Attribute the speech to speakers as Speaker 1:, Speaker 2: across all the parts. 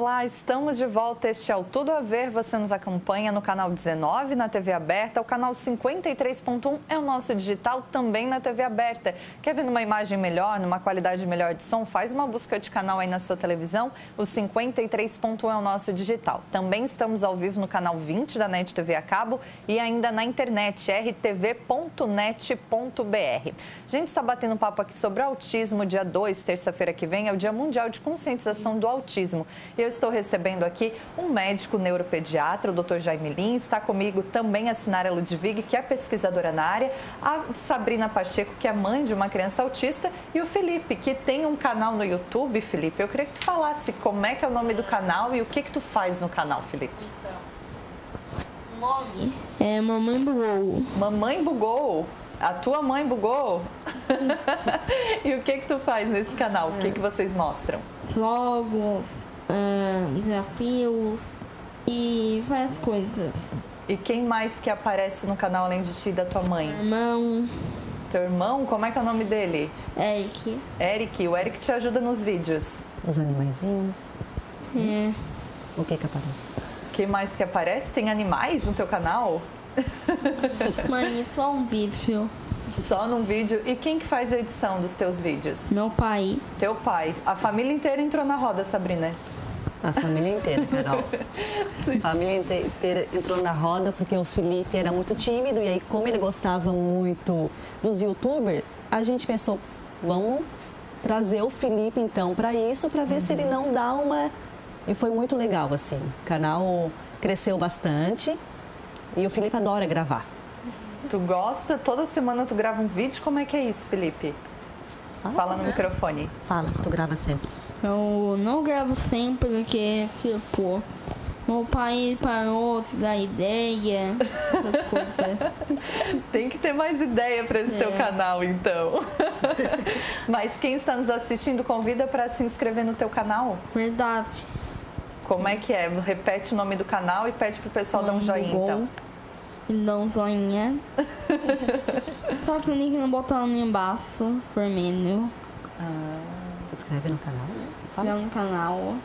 Speaker 1: Olá, estamos de volta. Este é o Tudo a Ver. Você nos acompanha no canal 19, na TV aberta. O canal 53.1 é o nosso digital, também na TV aberta. Quer ver numa imagem melhor, numa qualidade melhor de som? Faz uma busca de canal aí na sua televisão. O 53.1 é o nosso digital. Também estamos ao vivo no canal 20 da NET TV a cabo e ainda na internet, rtv.net.br. A gente está batendo papo aqui sobre autismo. Dia 2, terça-feira que vem, é o Dia Mundial de Conscientização do Autismo. Eu estou recebendo aqui um médico neuropediatra, o Dr. Jaime Lins. Está comigo também a Sinara Ludwig, que é pesquisadora na área, a Sabrina Pacheco, que é mãe de uma criança autista, e o Felipe, que tem um canal no YouTube. Felipe, eu queria que tu falasse como é que é o nome do canal e o que tu faz no canal, Felipe.
Speaker 2: O nome é Mamãe Bugou.
Speaker 1: Mamãe Bugou? A tua mãe bugou? E o que tu faz nesse canal? O que vocês mostram?
Speaker 2: Jogos, desafios e várias coisas.
Speaker 1: E quem mais que aparece no canal além de ti e da tua mãe?
Speaker 2: Irmão.
Speaker 1: Teu irmão? Como é que é o nome dele?
Speaker 2: Eric.
Speaker 1: Eric. O Eric te ajuda nos vídeos.
Speaker 3: Os animaizinhos.
Speaker 2: É.
Speaker 3: O que aparece?
Speaker 1: O que mais que aparece? Tem animais no teu canal?
Speaker 2: Mãe, só um vídeo.
Speaker 1: Só num vídeo. E quem que faz a edição dos teus vídeos?
Speaker 2: Meu pai.
Speaker 1: Teu pai. A família inteira entrou na roda, Sabrina?
Speaker 3: A família inteira, Carol. A família inteira entrou na roda porque o Felipe era muito tímido e aí, como ele gostava muito dos youtubers, a gente pensou, vamos trazer o Felipe então para isso, para ver se ele não dá uma... E foi muito legal, assim. O canal cresceu bastante e o Felipe adora gravar.
Speaker 1: Tu gosta? Toda semana tu grava um vídeo? Como é que é isso, Felipe? Fala no microfone.
Speaker 3: Fala, se tu grava sempre.
Speaker 2: Eu não gravo sempre porque, tipo, meu pai parou de dar ideia, essas coisas.
Speaker 1: Tem que ter mais ideia para esse teu canal, então. Mas quem está nos assistindo, convida para se inscrever no teu canal.
Speaker 2: Verdade.
Speaker 1: Como é que é? Repete o nome do canal e pede pro pessoal dar um joinha, então.
Speaker 2: E dá um joinha. Só que o link no botão ali embaixo, vermelho.
Speaker 3: Se inscreve no canal.
Speaker 2: Se no canal.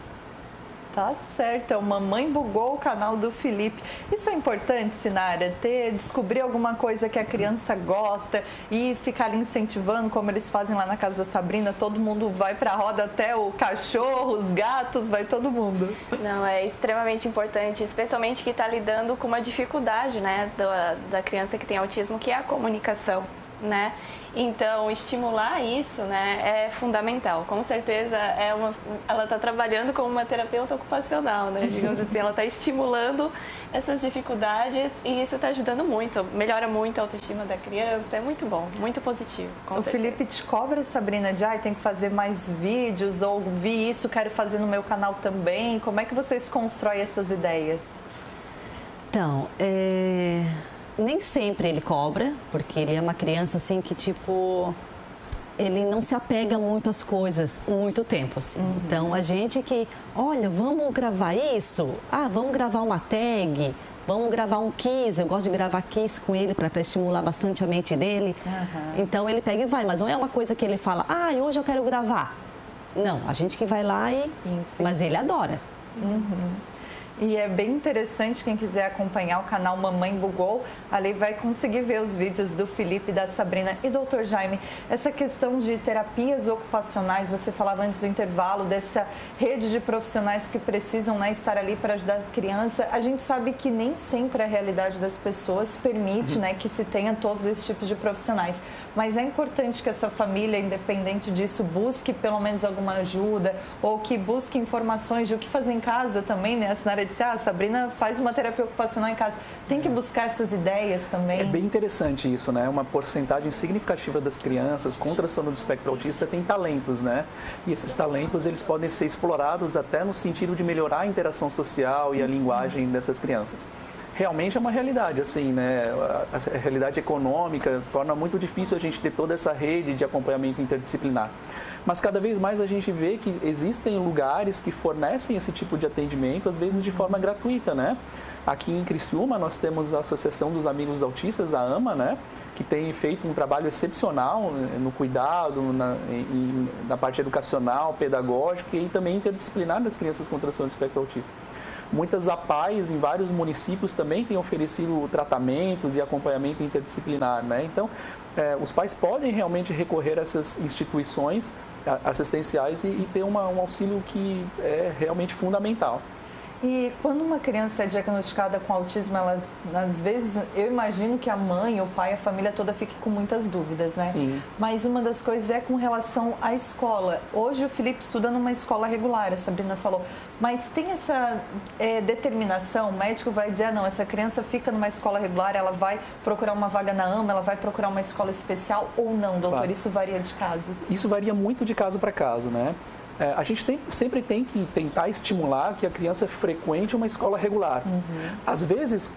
Speaker 1: Tá certo, é o Mamãe Bugou, o canal do Felipe. Isso é importante, Sinara, descobrir alguma coisa que a criança gosta e ficar ali incentivando, como eles fazem lá na casa da Sabrina, todo mundo vai pra roda, até o cachorro, os gatos, vai todo mundo.
Speaker 4: Não, é extremamente importante, especialmente que está lidando com uma dificuldade, né, da criança que tem autismo, que é a comunicação, né? Então, estimular isso, né, é fundamental. Com certeza, ela está trabalhando como uma terapeuta ocupacional, né? Digamos assim, ela está estimulando essas dificuldades e isso está ajudando muito. Melhora muito a autoestima da criança, é muito bom, muito positivo.
Speaker 1: O Felipe te cobra, Sabrina, de tem que fazer mais vídeos ou vi isso, quero fazer no meu canal também. Como é que vocês constroem essas ideias?
Speaker 3: Então, nem sempre ele cobra, porque ele é uma criança assim que, tipo, ele não se apega muito às coisas muito tempo, assim. Então, a gente que, olha, vamos gravar isso? Vamos gravar uma tag, vamos gravar um quiz. Eu gosto de gravar quiz com ele para estimular bastante a mente dele. Então, ele pega e vai, mas não é uma coisa que ele fala, hoje eu quero gravar. Não, a gente que vai lá e... Mas ele adora.
Speaker 1: E é bem interessante, quem quiser acompanhar o canal Mamãe Bugou, ali vai conseguir ver os vídeos do Felipe, da Sabrina e do Dr. Jaime. Essa questão de terapias ocupacionais, você falava antes do intervalo, dessa rede de profissionais que precisam, né, estar ali para ajudar a criança. A gente sabe que nem sempre a realidade das pessoas permite, né, que se tenha todos esses tipos de profissionais. Mas é importante que essa família, independente disso, busque pelo menos alguma ajuda ou que busque informações de o que fazer em casa também, né? A Sinara disse, a Sabrina faz uma terapia ocupacional em casa. Tem que buscar essas ideias também.
Speaker 5: É bem interessante isso, né? Uma porcentagem significativa das crianças com transtorno do espectro autista tem talentos, né? E esses talentos, eles podem ser explorados até no sentido de melhorar a interação social e a linguagem dessas crianças. Realmente é uma realidade, assim, né? A realidade econômica torna muito difícil a gente ter toda essa rede de acompanhamento interdisciplinar. Mas cada vez mais a gente vê que existem lugares que fornecem esse tipo de atendimento, às vezes de forma gratuita, né? Aqui em Criciúma, nós temos a Associação dos Amigos Autistas, a AMA, né? Que tem feito um trabalho excepcional no cuidado, na parte educacional, pedagógica e também interdisciplinar das crianças com transtorno do espectro autista. Muitas APAES em vários municípios também têm oferecido tratamentos e acompanhamento interdisciplinar, né? Então, os pais podem realmente recorrer a essas instituições assistenciais e ter um auxílio que é realmente fundamental.
Speaker 1: E quando uma criança é diagnosticada com autismo, ela, às vezes, eu imagino que a mãe, o pai, a família toda fique com muitas dúvidas, né?
Speaker 5: Sim.
Speaker 1: Mas uma das coisas é com relação à escola. Hoje o Felipe estuda numa escola regular, a Sabrina falou. Mas tem essa determinação? O médico vai dizer, não, essa criança fica numa escola regular, ela vai procurar uma vaga na AMA, ela vai procurar uma escola especial ou não, doutor?
Speaker 5: Claro.
Speaker 1: Isso varia de caso?
Speaker 5: Isso varia muito de caso para caso, né? A gente sempre tem que tentar estimular que a criança frequente uma escola regular. Às vezes,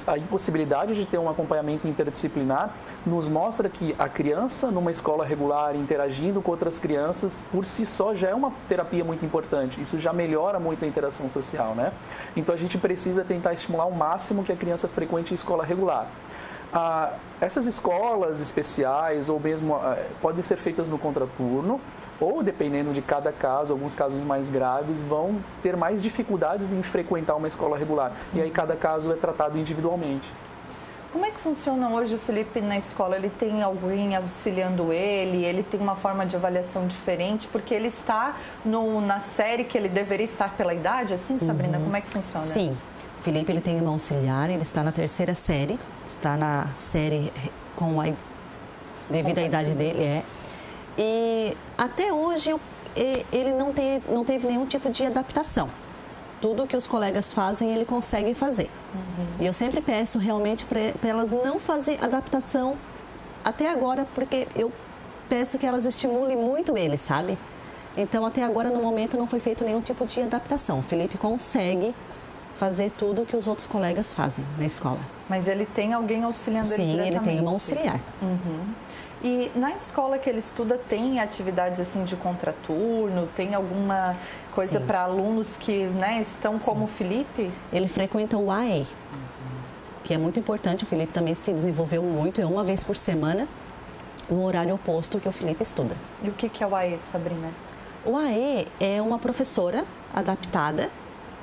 Speaker 5: a impossibilidade de ter um acompanhamento interdisciplinar nos mostra que a criança numa escola regular, interagindo com outras crianças, por si só já é uma terapia muito importante. Isso já melhora muito a interação social, né? Então, a gente precisa tentar estimular ao máximo que a criança frequente a escola regular. Essas escolas especiais ou mesmo podem ser feitas no contraturno, ou, dependendo de cada caso, alguns casos mais graves, vão ter mais dificuldades em frequentar uma escola regular. E aí cada caso é tratado individualmente.
Speaker 1: Como é que funciona hoje o Felipe na escola? Ele tem alguém auxiliando ele? Ele tem uma forma de avaliação diferente? Porque ele está na série que ele deveria estar pela idade, assim, Sabrina? Como é que funciona?
Speaker 3: Sim. O Felipe, ele tem uma auxiliar, ele está na 3ª série. Está na série devido à idade dele, E até hoje ele não teve nenhum tipo de adaptação. Tudo que os colegas fazem, ele consegue fazer. E eu sempre peço realmente para elas não fazer adaptação até agora, porque eu peço que elas estimulem muito ele, sabe? Então, até agora, no momento, não foi feito nenhum tipo de adaptação. O Felipe consegue fazer tudo que os outros colegas fazem na escola.
Speaker 1: Mas ele tem alguém auxiliando ele diretamente?
Speaker 3: Sim, ele tem uma auxiliar.
Speaker 1: E na escola que ele estuda, tem atividades assim de contraturno? Tem alguma coisa para alunos que estão como o Felipe?
Speaker 3: Ele frequenta o AE, que é muito importante. O Felipe também se desenvolveu muito, é uma vez por semana, no horário oposto que o Felipe estuda.
Speaker 1: E o que é o AE, Sabrina?
Speaker 3: O AE é uma professora adaptada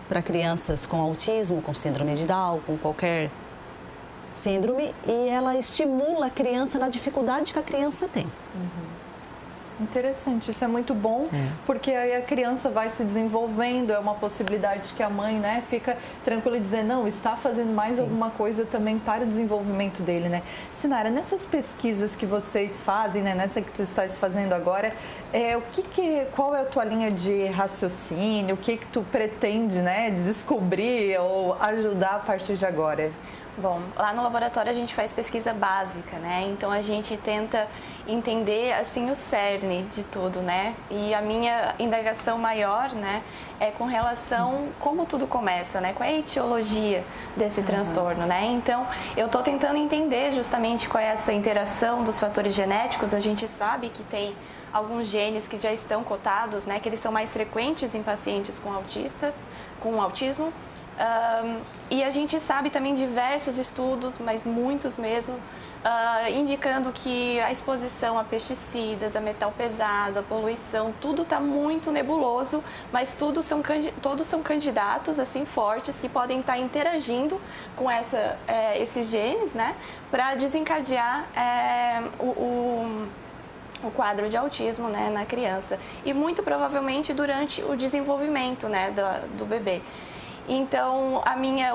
Speaker 3: para crianças com autismo, com síndrome de Down, com qualquer síndrome, e ela estimula a criança na dificuldade que a criança tem.
Speaker 1: Interessante, isso é muito bom, porque aí a criança vai se desenvolvendo, é uma possibilidade que a mãe fica tranquila e dizer, não, está fazendo mais alguma coisa também para o desenvolvimento dele, né? Sinara, nessas pesquisas que vocês fazem, nessa que tu estás fazendo agora, qual é a tua linha de raciocínio, o que tu pretende, descobrir ou ajudar a partir de agora?
Speaker 4: Bom, lá no laboratório a gente faz pesquisa básica, né? Então a gente tenta entender assim o cerne de tudo, né? E a minha indagação maior, né, é com relação como tudo começa, né? Qual é a etiologia desse transtorno, né? Então eu estou tentando entender justamente qual é essa interação dos fatores genéticos. A gente sabe que tem alguns genes que já estão cotados, né? Que eles são mais frequentes em pacientes com autismo. E a gente sabe também diversos estudos, mas muitos mesmo, indicando que a exposição a pesticidas, a metal pesado, a poluição, tudo está muito nebuloso, mas todos são candidatos assim fortes que podem estar interagindo com esses genes, né, para desencadear o quadro de autismo, né, na criança e muito provavelmente durante o desenvolvimento, né, do bebê. Então,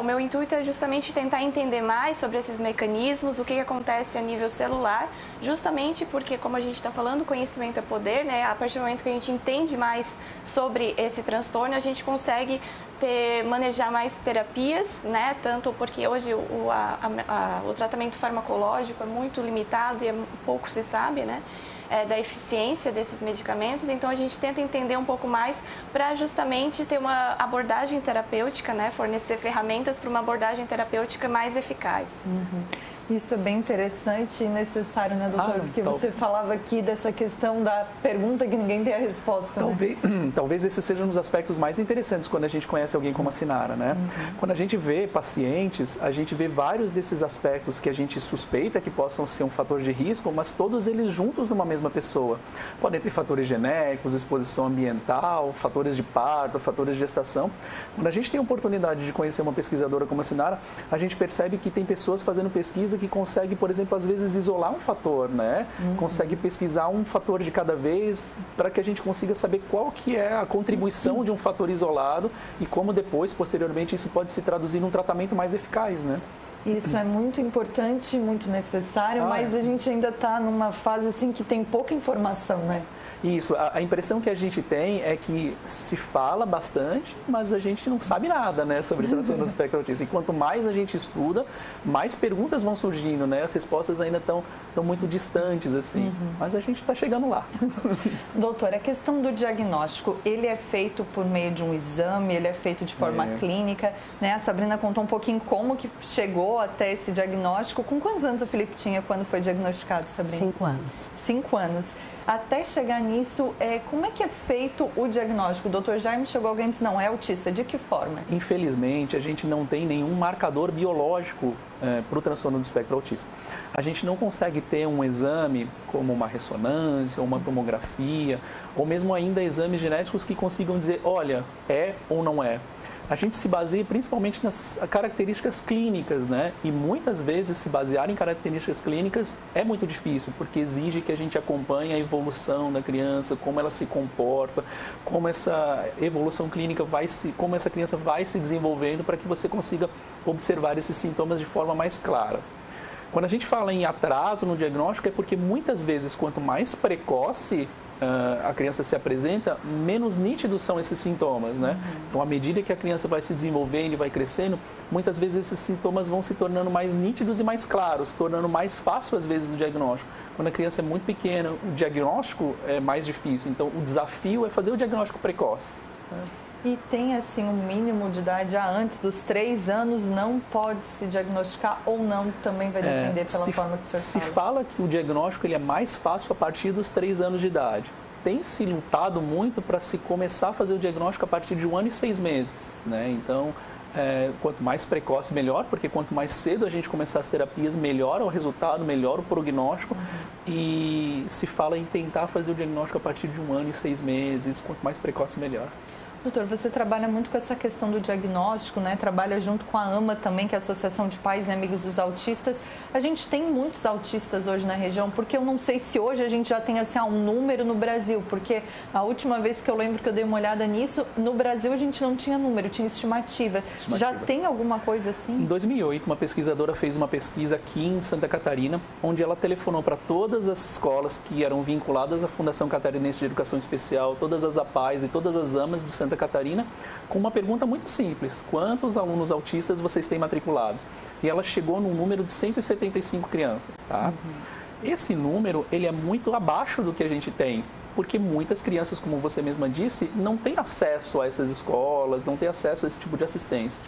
Speaker 4: o meu intuito é justamente tentar entender mais sobre esses mecanismos, o que acontece a nível celular, justamente porque, como a gente está falando, conhecimento é poder, né? A partir do momento que a gente entende mais sobre esse transtorno, a gente consegue manejar mais terapias, né? Tanto porque hoje o tratamento farmacológico é muito limitado e pouco se sabe, né? Da eficiência desses medicamentos, então a gente tenta entender um pouco mais para justamente ter uma abordagem terapêutica, né? Fornecer ferramentas para uma abordagem terapêutica mais eficaz.
Speaker 1: Isso é bem interessante e necessário, né, doutor? Porque você falava aqui dessa questão da pergunta que ninguém tem a resposta,
Speaker 5: Talvez esse seja um dos aspectos mais interessantes quando a gente conhece alguém como a Sinara, né? Quando a gente vê pacientes, a gente vê vários desses aspectos que a gente suspeita que possam ser um fator de risco, mas todos eles juntos numa mesma pessoa. Podem ter fatores genéticos, exposição ambiental, fatores de parto, fatores de gestação. Quando a gente tem a oportunidade de conhecer uma pesquisadora como a Sinara, a gente percebe que tem pessoas fazendo pesquisa que consegue, por exemplo, às vezes isolar um fator, né? Consegue pesquisar um fator de cada vez para que a gente consiga saber qual que é a contribuição de um fator isolado e como depois, posteriormente, isso pode se traduzir num tratamento mais eficaz, né?
Speaker 1: Isso é muito importante, muito necessário, mas a gente ainda está numa fase assim que tem pouca informação, né?
Speaker 5: Isso, a impressão que a gente tem é que se fala bastante, mas a gente não sabe nada, né, sobre transtorno do espectro autista. E quanto mais a gente estuda, mais perguntas vão surgindo, né? As respostas ainda estão muito distantes, assim, mas a gente está chegando lá.
Speaker 1: Doutor, a questão do diagnóstico, ele é feito por meio de um exame, ele é feito de forma clínica, né? A Sabrina contou um pouquinho como que chegou até esse diagnóstico. Com quantos anos o Felipe tinha quando foi diagnosticado, Sabrina?
Speaker 3: 5 anos.
Speaker 1: 5 anos. Até chegar nisso, como é que é feito o diagnóstico? O doutor Jaime chegou alguém e disse, não, é autista. De que forma?
Speaker 5: Infelizmente, a gente não tem nenhum marcador biológico para o transtorno do espectro autista. A gente não consegue ter um exame como uma ressonância, uma tomografia, ou mesmo ainda exames genéticos que consigam dizer, olha, é ou não é. A gente se baseia principalmente nas características clínicas, né? E muitas vezes se basear em características clínicas é muito difícil, porque exige que a gente acompanhe a evolução da criança, como ela se comporta, como essa evolução clínica como essa criança vai se desenvolvendo para que você consiga observar esses sintomas de forma mais clara. Quando a gente fala em atraso no diagnóstico é porque muitas vezes quanto mais precoce a criança se apresenta, menos nítidos são esses sintomas, né? Então, à medida que a criança vai se desenvolvendo e vai crescendo, muitas vezes esses sintomas vão se tornando mais nítidos e mais claros, tornando mais fácil, às vezes, o diagnóstico. Quando a criança é muito pequena, o diagnóstico é mais difícil. Então, o desafio é fazer o diagnóstico precoce.
Speaker 1: E tem, assim, um mínimo de idade já antes dos 3 anos, não pode se diagnosticar ou não, também vai depender pela forma que o senhor
Speaker 5: se
Speaker 1: fala.
Speaker 5: fala que o diagnóstico ele é mais fácil a partir dos 3 anos de idade. Tem se lutado muito para se começar a fazer o diagnóstico a partir de 1 ano e 6 meses, né? Então, quanto mais precoce, melhor, porque quanto mais cedo a gente começar as terapias, melhor o resultado, melhor o prognóstico. E se fala em tentar fazer o diagnóstico a partir de 1 ano e 6 meses, quanto mais precoce, melhor.
Speaker 1: Doutor, você trabalha muito com essa questão do diagnóstico, né? Trabalha junto com a AMA também, que é a Associação de Pais e Amigos dos Autistas. A gente tem muitos autistas hoje na região, porque eu não sei se hoje a gente já tem assim, um número no Brasil, porque a última vez que eu lembro que eu dei uma olhada nisso, no Brasil a gente não tinha número, tinha estimativa. Já tem alguma coisa assim?
Speaker 5: Em 2008, uma pesquisadora fez uma pesquisa aqui em Santa Catarina, onde ela telefonou para todas as escolas que eram vinculadas à Fundação Catarinense de Educação Especial, todas as APAES e todas as AMAs de Santa Catarina, com uma pergunta muito simples: quantos alunos autistas vocês têm matriculados? E ela chegou num número de 175 crianças, tá? Esse número, ele é muito abaixo do que a gente tem, porque muitas crianças, como você mesma disse, não têm acesso a essas escolas, não têm acesso a esse tipo de assistência.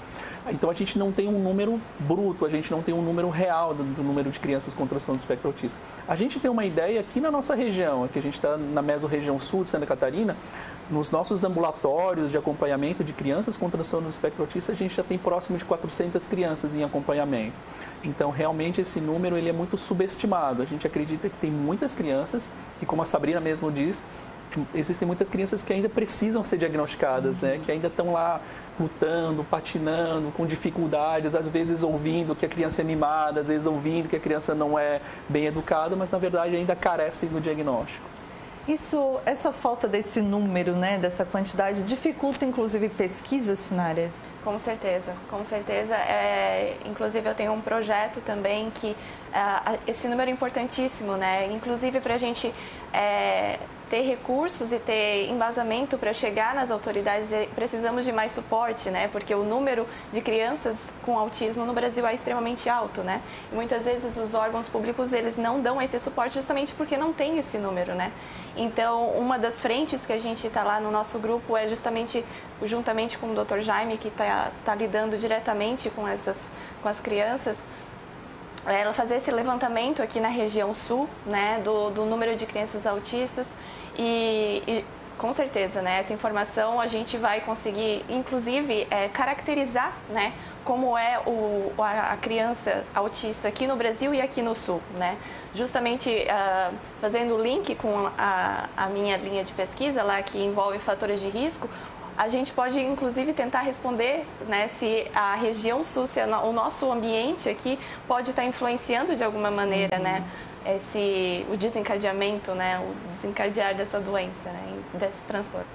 Speaker 5: Então, a gente não tem um número bruto, a gente não tem um número real do número de crianças com transtorno do espectro autista. A gente tem uma ideia aqui na nossa região, aqui a gente está na mesorregião sul de Santa Catarina, nos nossos ambulatórios de acompanhamento de crianças com transtorno do espectro autista, a gente já tem próximo de 400 crianças em acompanhamento. Então, realmente, esse número ele é muito subestimado. A gente acredita que tem muitas crianças, e como a Sabrina mesmo diz, existem muitas crianças que ainda precisam ser diagnosticadas, né? Que ainda estão lá lutando, patinando, com dificuldades, às vezes ouvindo que a criança é mimada, às vezes ouvindo que a criança não é bem educada, mas, na verdade, ainda carecem do diagnóstico.
Speaker 1: Essa falta desse número, né, dessa quantidade, dificulta, inclusive, pesquisas na área?
Speaker 4: Com certeza, com certeza. Inclusive, eu tenho um projeto também que esse número é importantíssimo, né? Inclusive, para a gente ter recursos e ter embasamento para chegar nas autoridades, precisamos de mais suporte, né? Porque o número de crianças com autismo no Brasil é extremamente alto, né? E muitas vezes os órgãos públicos, eles não dão esse suporte justamente porque não tem esse número, né? Então, uma das frentes que a gente está lá no nosso grupo é justamente, juntamente com o Dr. Jaime, que está lidando diretamente com as crianças, ela fazer esse levantamento aqui na região sul, né, do número de crianças autistas e com certeza, né, essa informação a gente vai conseguir, inclusive, caracterizar, né, como é a criança autista aqui no Brasil e aqui no Sul, né? Justamente fazendo o link com a minha linha de pesquisa lá que envolve fatores de risco, a gente pode, inclusive, tentar responder, né, se a região sul, se o nosso ambiente aqui pode estar influenciando de alguma maneira, né, o desencadeamento, né, o desencadear dessa doença, né, desse transtorno.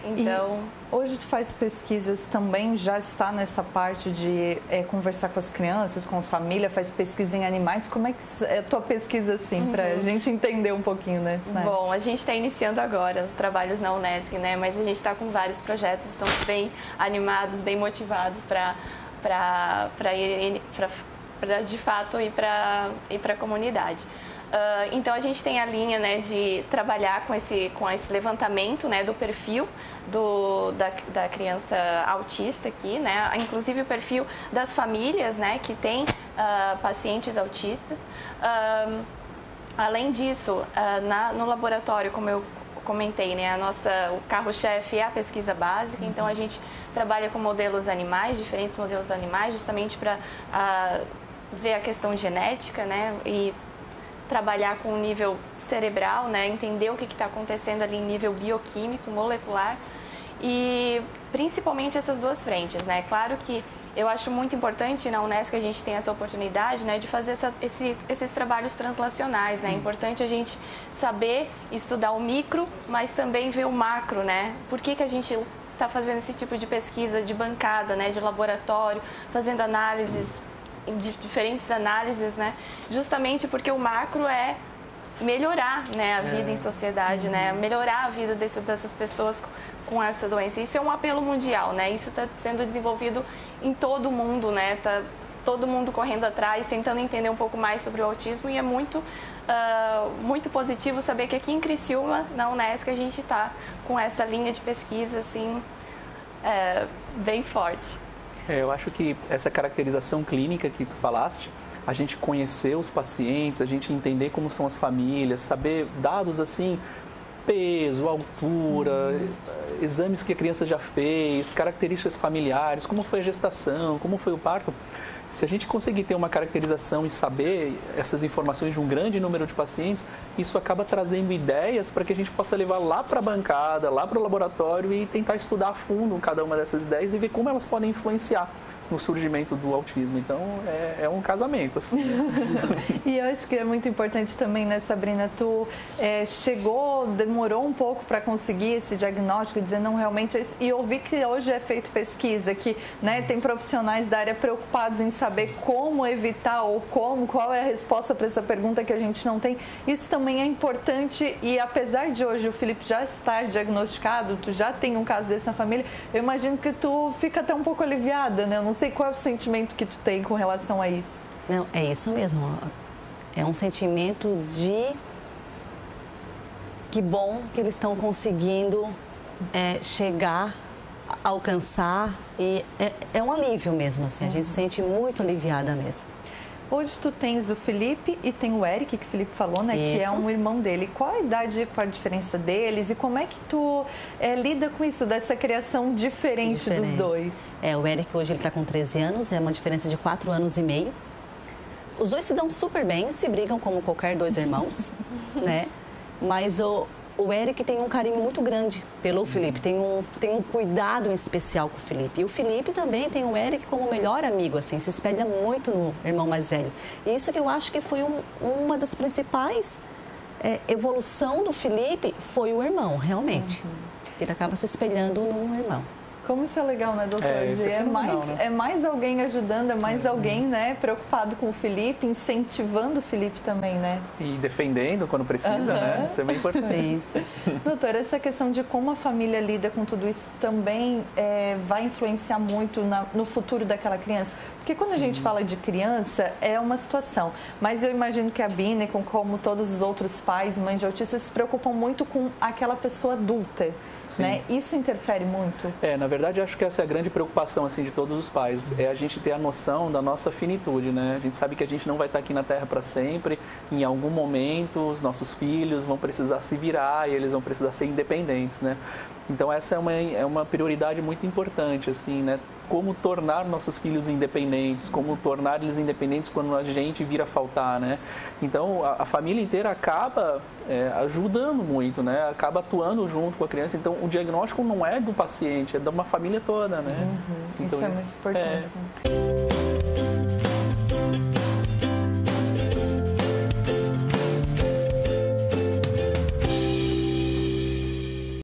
Speaker 4: Então,
Speaker 1: e hoje tu faz pesquisas também, já está nessa parte de conversar com as crianças, com a família, faz pesquisa em animais. Como é que é a tua pesquisa, assim, para a gente entender um pouquinho, né?
Speaker 4: Bom, a gente está iniciando agora os trabalhos na Unesc, né? Mas a gente está com vários projetos, estamos bem animados, bem motivados para de fato ir para a comunidade. Então a gente tem a linha, né, de trabalhar com esse levantamento, né, do perfil da criança autista aqui, né, inclusive o perfil das famílias, né, que tem pacientes autistas. Além disso, no laboratório, como eu comentei, né, o carro-chefe é a pesquisa básica, então a gente trabalha com modelos animais, diferentes modelos animais, justamente para ver a questão genética, né, e trabalhar com o nível cerebral, né, entender o que está acontecendo ali em nível bioquímico, molecular, e principalmente essas duas frentes, né. Claro que eu acho muito importante na Unesc a gente tem essa oportunidade, né, de fazer esses trabalhos translacionais, né. É importante a gente saber estudar o micro, mas também ver o macro, né. Por que a gente está fazendo esse tipo de pesquisa de bancada, né, de laboratório, fazendo análises, diferentes análises, né, justamente porque o macro é melhorar, né, a vida em sociedade, né, melhorar a vida dessas pessoas com essa doença. Isso é um apelo mundial, né, isso está sendo desenvolvido em todo o mundo, né, tá todo mundo correndo atrás, tentando entender um pouco mais sobre o autismo, e é muito positivo saber que aqui em Criciúma, na Unesc, a gente está com essa linha de pesquisa, assim, bem forte.
Speaker 5: Eu acho que essa caracterização clínica que tu falaste, a gente conhecer os pacientes, a gente entender como são as famílias, saber dados assim, peso, altura, exames que a criança já fez, características familiares, como foi a gestação, como foi o parto. Se a gente conseguir ter uma caracterização e saber essas informações de um grande número de pacientes, isso acaba trazendo ideias para que a gente possa levar lá para a bancada, lá para o laboratório e tentar estudar a fundo cada uma dessas ideias e ver como elas podem influenciar no surgimento do autismo. Então, é um casamento, assim.
Speaker 1: E eu acho que é muito importante também, né, Sabrina? Tu demorou um pouco para conseguir esse diagnóstico, dizer não, realmente é isso. E ouvir que hoje é feito pesquisa, que, né, tem profissionais da área preocupados em saber como evitar ou qual é a resposta para essa pergunta que a gente não tem. Isso também é importante, e apesar de hoje o Felipe já estar diagnosticado, tu já tem um caso desse na família, eu imagino que tu fica até um pouco aliviada, né? Eu não sei qual é o sentimento que tu tem com relação a isso.
Speaker 3: Não, é isso mesmo. É um sentimento de que bom que eles estão conseguindo chegar, alcançar, e é um alívio mesmo, assim. A gente se sente muito aliviada mesmo.
Speaker 1: Hoje tu tens o Felipe e tem o Eric, que o Felipe falou, né? Isso. Que é um irmão dele. Qual a idade, qual a diferença deles? E como é que tu lida com isso, dessa criação diferente dos dois?
Speaker 3: O Eric hoje ele está com 13 anos, é uma diferença de 4 anos e meio. Os dois se dão super bem, se brigam como qualquer dois irmãos, né? Mas o Eric tem um carinho muito grande pelo Felipe, tem um cuidado especial com o Felipe. E o Felipe também tem o Eric como melhor amigo, assim, se espelha muito no irmão mais velho. E isso que eu acho que foi uma das principais evolução do Felipe, foi o irmão, realmente. Ele acaba se espelhando no irmão.
Speaker 1: Como isso é legal, né, doutor? É mais alguém ajudando, é mais alguém, né, preocupado com o Felipe, incentivando o Felipe também, né?
Speaker 5: E defendendo quando precisa, né? Isso é bem importante.
Speaker 1: Sim. Doutor, essa questão de como a família lida com tudo isso também vai influenciar muito no futuro daquela criança? Porque quando a gente fala de criança, é uma situação. Mas eu imagino que a Bine, como todos os outros pais e mães de autistas, se preocupam muito com aquela pessoa adulta. Né? Isso interfere muito?
Speaker 5: Na verdade, verdade, acho que essa é a grande preocupação assim de todos os pais, é a gente ter a noção da nossa finitude, né? A gente sabe que a gente não vai estar aqui na Terra para sempre, em algum momento os nossos filhos vão precisar se virar e eles vão precisar ser independentes, né? Então essa é uma prioridade muito importante, assim, né? Como tornar nossos filhos independentes, como tornar eles independentes quando a gente vir a faltar, né? Então a família inteira acaba ajudando muito, né? Acaba atuando junto com a criança. Então o diagnóstico não é do paciente, é de uma família toda, né?
Speaker 1: Uhum.
Speaker 5: Então,
Speaker 1: isso é muito importante.